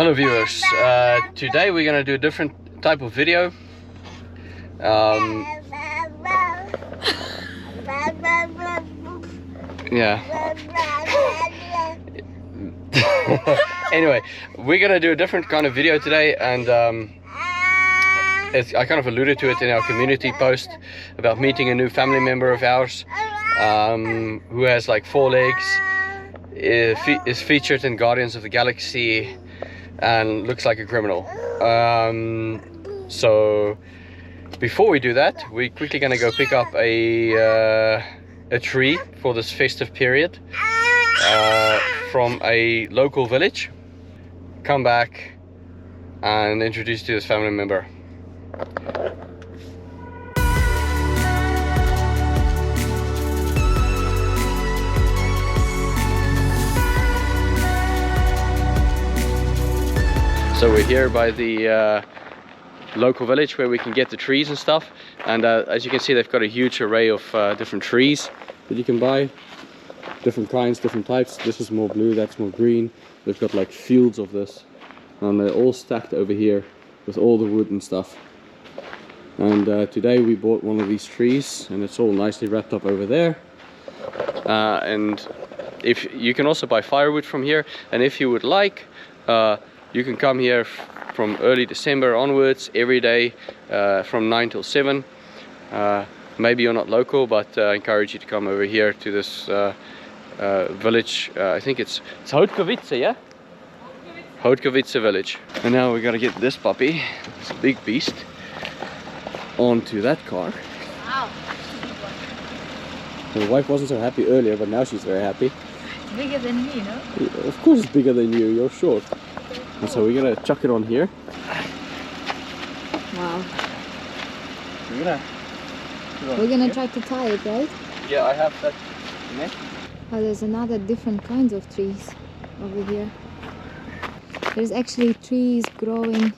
Hello viewers, today we're going to do a different type of video. Yeah. Anyway, we're going to do a different kind of video today, and I kind of alluded to it in our community post about meeting a new family member of ours who has like 4 legs, is featured in Guardians of the Galaxy and looks like a criminal. So before we do that, we're quickly gonna go pick up a tree for this festive period from a local village, come back and introduce you to this family member. So we're here by the local village where we can get the trees and stuff, and as you can see, they've got a huge array of different trees that you can buy, different kinds, different types. This is more blue, that's more green. They've got like fields of this, and they're all stacked over here with all the wood and stuff. And today we bought one of these trees, and it's all nicely wrapped up over there. And if you can also buy firewood from here, and if you would like, you can come here from early December onwards every day from 9 till 7. Maybe you're not local, but I encourage you to come over here to this village. I think it's Houtkovice, yeah? Houtkovice village. And now we gotta get this puppy, this big beast, onto that car. Wow. My wife wasn't so happy earlier, but now she's very happy. It's bigger than me, no? Yeah, of course it's bigger than you, you're short. And so we're gonna chuck it on here. Wow. We're gonna try to tie it, right? Yeah, I have that net. Oh, there's another different kinds of trees over here. There's actually trees growing.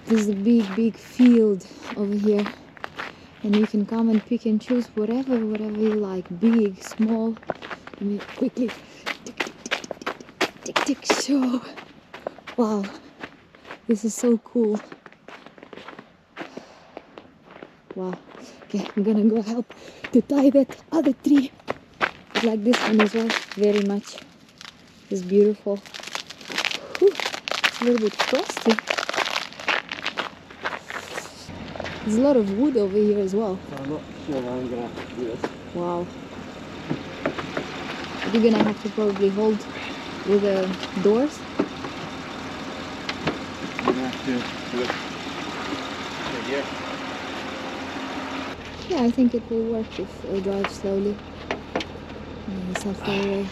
There's a big field over here, and you can come and pick and choose whatever you like, big, small. Let me quickly tick show. Wow, this is so cool. Wow. Okay, I'm gonna go help to tie that other tree. I like this one as well, very much. It's beautiful. Whew, it's a little bit frosty. There's a lot of wood over here as well. So I'm not sure how I'm gonna do this. Wow. You're gonna have to probably hold with the doors. I'm gonna have to do it right here. Yeah, I think it will work if I drive slowly. It's not far away.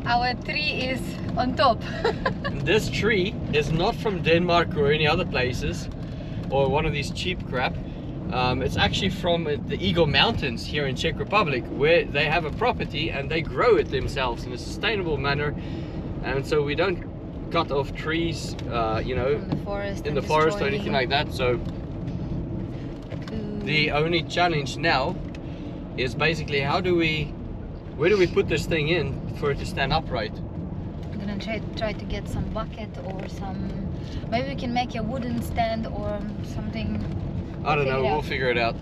Our tree is on top. This tree is not from Denmark or any other places, or one of these cheap crap. It's actually from the Eagle Mountains here in Czech Republic, where they have a property and they grow it themselves in a sustainable manner. And so we don't cut off trees, you know, in the forest or anything like that. So the only challenge now is basically where do we put this thing in for it to stand upright? I'm gonna try to get some bucket or some. Maybe we can make a wooden stand or something. I don't know, we'll figure it out.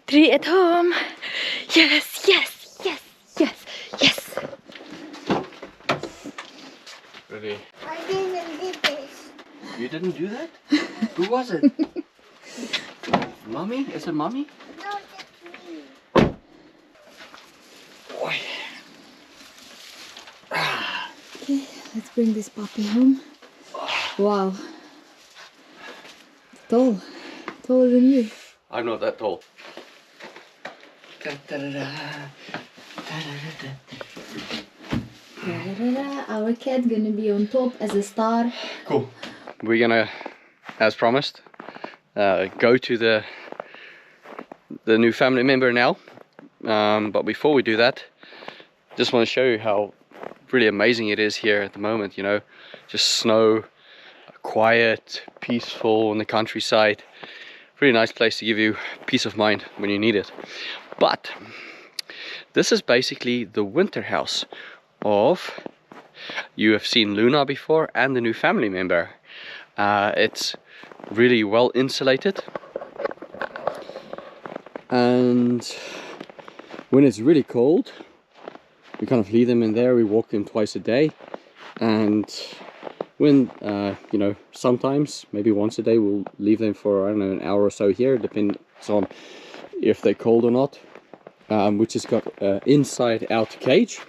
Tree at home. Yes. Ready? I didn't do this. You didn't do that? Who was it? Mommy? Is it mommy? No, that's me. Boy. Okay. Let's bring this puppy home. Wow. Tall. Taller than you. I'm not that tall. Our cat gonna be on top as a star. Cool. We're gonna, as promised, go to the new family member now. But before we do that, just want to show you how really amazing it is here at the moment. You know, just snow, quiet, peaceful in the countryside. Really nice place to give you peace of mind when you need it. But this is basically the winter house of, you have seen Luna before and the new family member. It's really well insulated, and when it's really cold we kind of leave them in there. We walk them twice a day, and when you know, sometimes maybe once a day we'll leave them for, I don't know, an hour or so here, depends on if they're cold or not. Which has got inside out cage,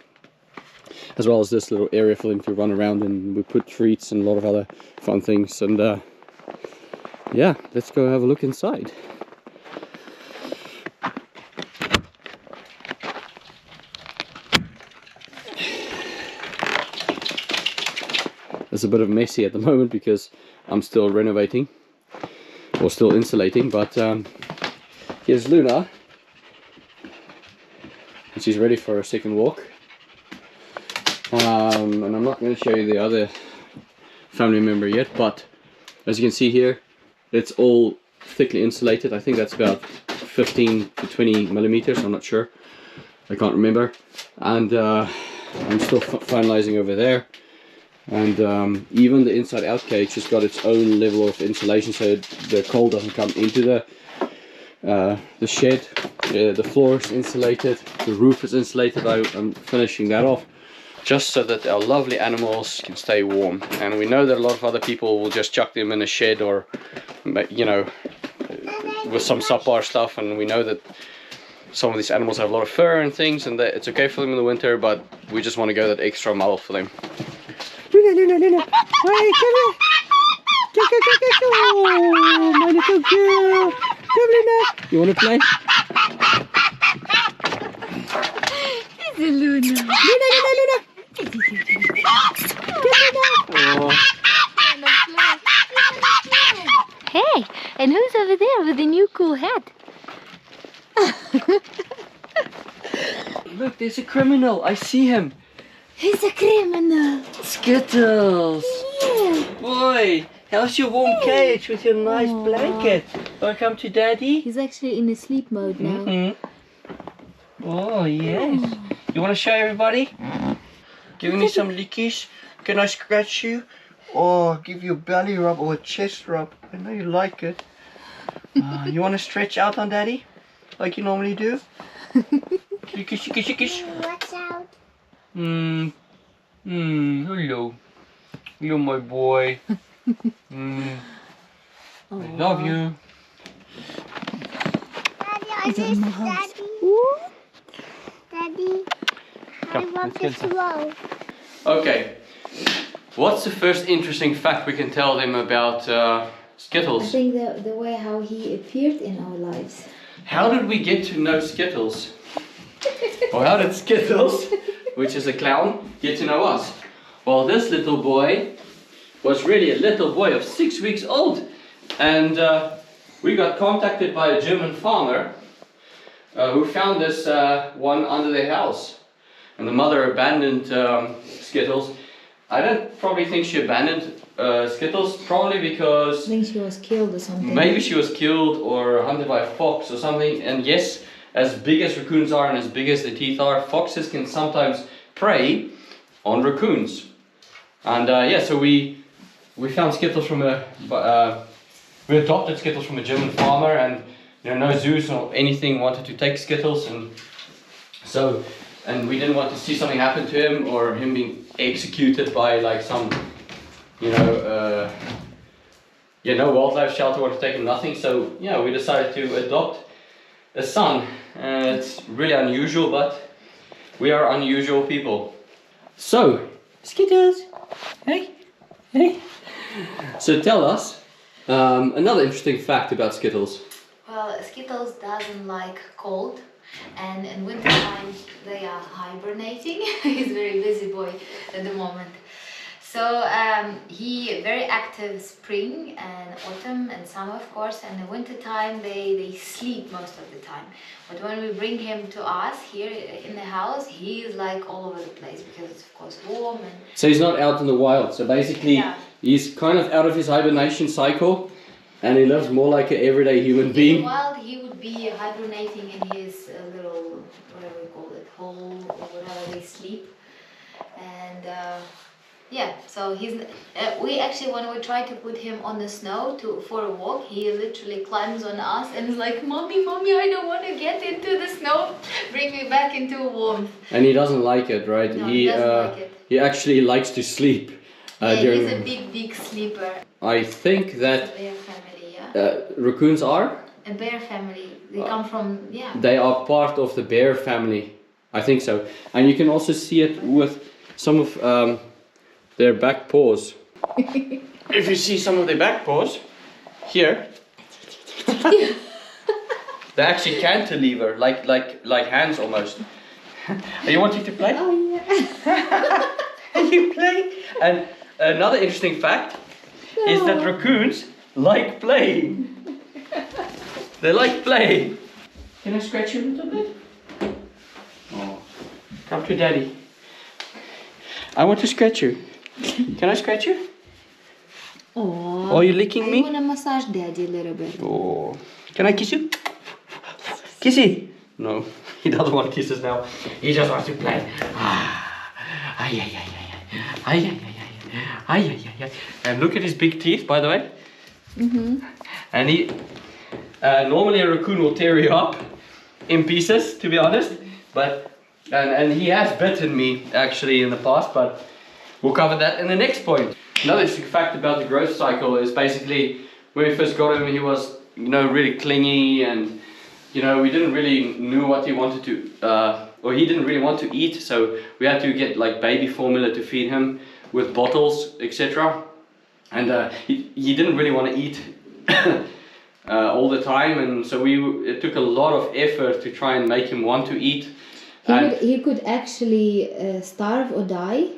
as well as this little area for them to run around, and we put treats and a lot of other fun things. And yeah, let's go have a look inside. It's a bit of messy at the moment because I'm still renovating or still insulating, but here's Luna. And she's ready for a second walk. And I'm not going to show you the other family member yet, but as you can see here, it's all thickly insulated. I think that's about 15 to 20 millimeters, I'm not sure, I can't remember. And I'm still finalizing over there. And even the inside out cage has got its own level of insulation, so the cold doesn't come into the shed. The floor is insulated, the roof is insulated. I'm finishing that off just so that our lovely animals can stay warm. And we know that a lot of other people will just chuck them in a shed, or, you know, with some subpar stuff, and we know that some of these animals have a lot of fur and things, and that it's okay for them in the winter, but we just want to go that extra mile for them. Luna, Luna, Luna! Hey, come here! Come, my little girl! Come, Luna! You want to play? It's a Luna! Luna, Luna, Luna! Oh. Hey, and who's over there with the new cool hat? Look, there's a criminal. I see him. He's a criminal. Skittles. Yeah. Boy, how's your warm cage with your nice blanket? Welcome to Daddy. He's actually in a sleep mode now. Mm-hmm. Oh, yes. You want to show everybody? Give me some lickies. Can I scratch you? Or give you a belly rub or a chest rub? I know you like it. You want to stretch out on Daddy? Like you normally do? Kiss, kiss, kiss. Watch out. Hello. Hello, my boy. I love you. Daddy, Daddy. Daddy, I want let's get this some. roll. Okay. What's the first interesting fact we can tell them about I Skittles? think the way how he appeared in our lives. How did we get to know Skittles? Or how did Skittles, which is a clown, get to know us? Well, this little boy was really a little boy of 6 weeks old, and we got contacted by a German farmer who found this one under their house, and the mother abandoned Skittles. I don't probably think she abandoned Skittles, probably because I think she was killed or something. maybe she was killed or hunted by a fox or something. And yes, as big as raccoons are and as big as their teeth are, foxes can sometimes prey on raccoons. And yeah, so we found Skittles from we adopted Skittles from a German farmer, and you know, no zoos or anything wanted to take Skittles, and so, and we didn't want to see something happen to him or him being executed by like some, you know, no wildlife shelter would have taken nothing. So yeah, we decided to adopt a son. It's really unusual, but we are unusual people. So, Skittles, Hey, hey. So tell us another interesting fact about Skittles. Well, Skittles doesn't like cold, and in winter time they are hibernating. He's a very busy boy at the moment. So he very active spring and autumn and summer, of course, and in winter time they sleep most of the time. But when we bring him to us here in the house, he is like all over the place because it's of course warm and So he's not out in the wild. So basically, Yeah. he's kind of out of his hibernation cycle, and he lives more like an everyday human in the being. wild he would be hibernating in his little, whatever we call it, hole or whatever they sleep. And yeah, so he's we actually, when we try to put him on the snow for a walk, he literally climbs on us and is like, mommy, I don't want to get into the snow, bring me back into warmth. And he doesn't like it, right? No, he doesn't like it. He actually likes to sleep. Yeah, during. he's a big sleeper. I think that Bear family, yeah. raccoons are. A bear family. They come from, yeah. They are part of the bear family. I think so. And you can also see it with some of their back paws. If you see some of their back paws, here, they're actually cantilever, like hands almost. Are you wanting to play? Oh yeah. Are you playing? And another interesting fact is that raccoons like playing. They like playing. Can I scratch you a little bit? Oh. Come to daddy. I want to scratch you. Can I scratch you? Oh. Are you licking me? I want to massage daddy a little bit. Oh. Can I kiss you? Kissy? No, he doesn't want kisses now. He just wants to play. Ay, ay, ay, ay, ay, ay, ay, ay, ay, ay. And look at his big teeth, by the way. Mm-hmm. And he normally a raccoon will tear you up in pieces, to be honest. But and he has bitten me actually in the past, but we'll cover that in the next point. Another interesting fact about the growth cycle is basically when we first got him, he was, you know, really clingy, and you know, we didn't really knew what he wanted to, or he didn't really want to eat, so we had to get like baby formula to feed him with bottles, etc. And he didn't really want to eat all the time, and so it took a lot of effort to try and make him want to eat. He could actually starve or die.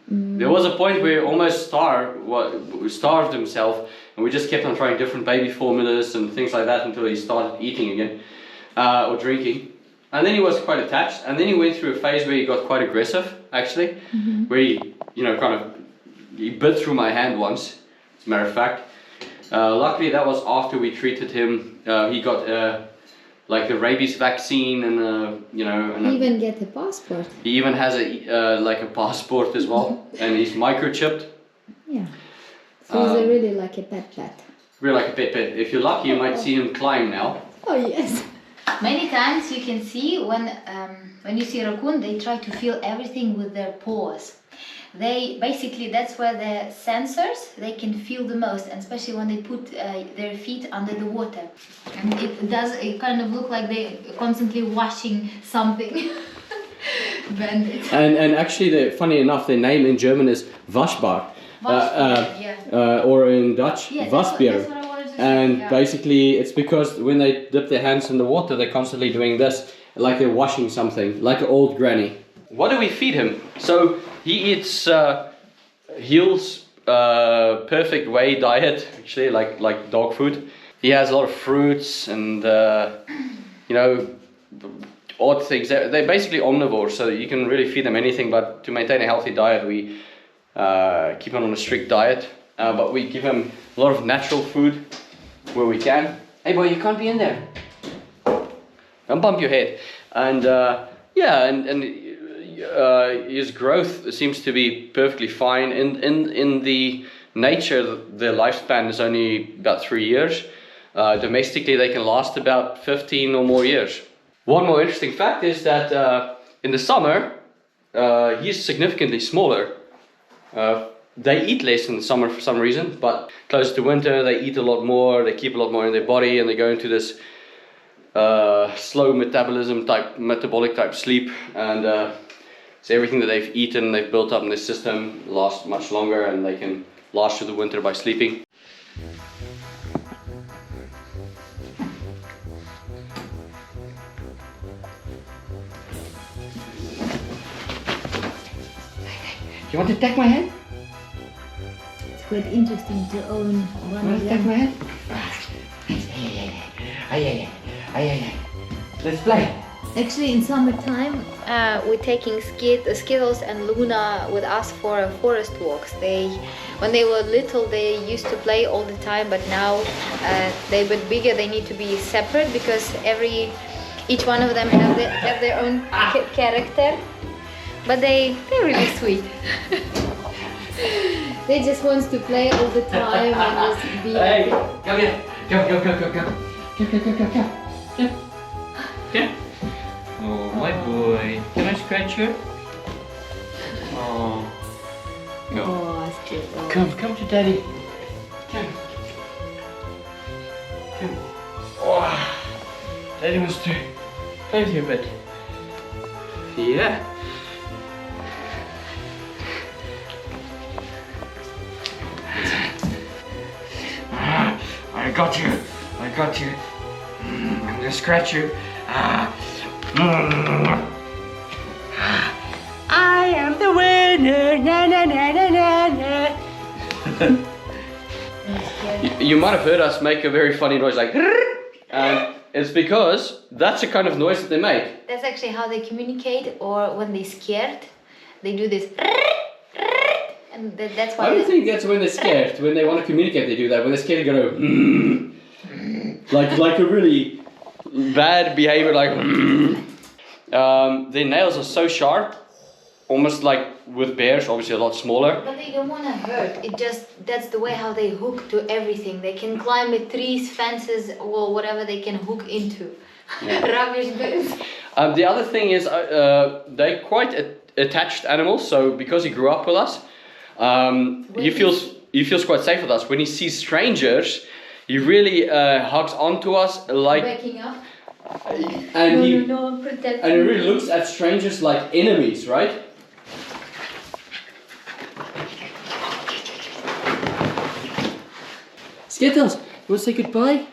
There was a point where he almost starved himself, and we just kept on trying different baby formulas and things like that until he started eating again, or drinking. And then he was quite attached, and then he went through a phase where he got quite aggressive, actually, where he, you know, he bit through my hand once, as a matter of fact. Luckily that was after we treated him. He got like the rabies vaccine, and you know, and He even get a passport. he even has like a passport as well, and he's microchipped. Yeah. So he's really like a pet. Really like a pet. If you're lucky, you might see him climb now. Oh yes. Many times you can see when you see a raccoon, they try to feel everything with their paws. They basically, that's where the sensors, they can feel the most, and especially when they put their feet under the water. And it kind of look like they're constantly washing something. Bandit. And actually, funny enough, their name in German is Waschbär. Or in Dutch, Yeah, Wasbier. that's what I wanted to say. And Yeah. basically, it's because when they dip their hands in the water, they're constantly doing this, like they're washing something, like an old granny. What do we feed him? So he eats Heel's perfect way diet, actually, like dog food. He has a lot of fruits and you know, odd things. They're basically omnivores, so you can really feed them anything. But to maintain a healthy diet, we keep him on a strict diet. But we give him a lot of natural food where we can. Hey boy, you can't be in there. Don't bump your head. And yeah, and his growth seems to be perfectly fine. In the nature, their lifespan is only about 3 years. Domestically, they can last about 15 or more years. One more interesting fact is that in the summer, he's significantly smaller. They eat less in the summer for some reason, but close to winter, they eat a lot more, they keep a lot more in their body, and they go into this slow metabolic type sleep. And So everything that they've eaten, they've built up in their system lasts much longer, and they can last through the winter by sleeping. You want to take my hand? It's quite interesting to own one of them. my hand? Let's play. Actually, in summertime, we're taking Skittles and Luna with us for forest walks. When they were little, they used to play all the time, but now they're a bit bigger. They need to be separate because each one of them have their own character. But they're really sweet. They just want to play all the time and just be. Hey, come here. Come. Oh, my boy. Can I scratch you? Oh. Go. Oh, it's cute. Oh. Come to daddy. Come. Oh. Daddy wants to play with you a bit. Yeah. I got you. I'm gonna scratch you. I am the winner. Na na na na na na. You might have heard us make a very funny noise like, and it's because that's the kind of noise that they make. That's actually how they communicate, or when they're scared, they do this. And that's why. I don't think that's when they're scared. When they want to communicate, they do that. When they're scared, they go like a really bad behavior, like. Their nails are so sharp, almost like with bears, obviously a lot smaller. But they don't want to hurt. That's the way how they hook to everything. They can climb the trees, fences, or whatever they can hook into. Yeah. Rubbish bins. The other thing is they're quite attached animals. So because he grew up with us, he feels quite safe with us. When he sees strangers, he really hugs onto us like. Waking up. And he protect and he really looks at strangers like enemies, right? Skittles, you want to say goodbye?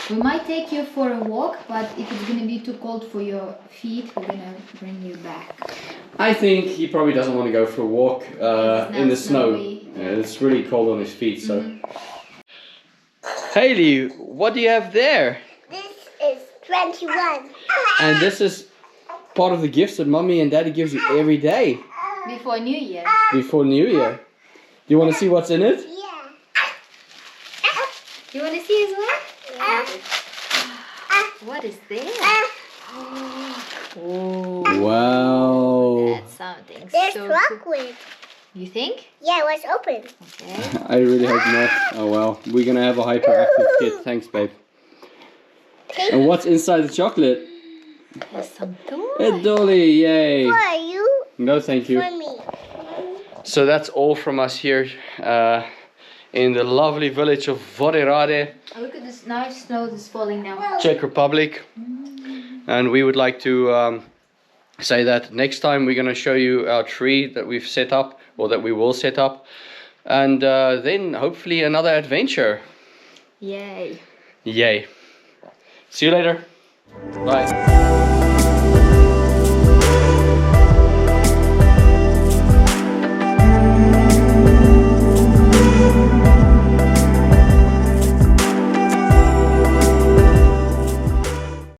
We might take you for a walk, but if it's gonna be too cold for your feet, we're gonna bring you back. I think he probably doesn't want to go for a walk in the snow. Snowy. Yeah, it's really cold on his feet, so. Hailey, what do you have there? This is 21. And this is part of the gifts that Mommy and Daddy gives you every day Before New Year. before New Year. Do you want to see what's in it? Yeah. You wanna see as well? What is there? Oh, Wow. that's something There's so cool. chocolate. You think? Yeah, it was open. Okay. I really hope not. Oh well, we're gonna have a hyperactive kid. Thanks, babe. And what's inside the chocolate? There's some A toys. dolly, yay! For you, No, thank you. for me. So that's all from us here in the lovely village of Voderade, Oh, look at this nice snow that's falling now. Czech Republic. And we would like to say that next time we're going to show you our tree that we've set up, or that we will set up. And then hopefully another adventure. Yay. Yay. See you later. Bye.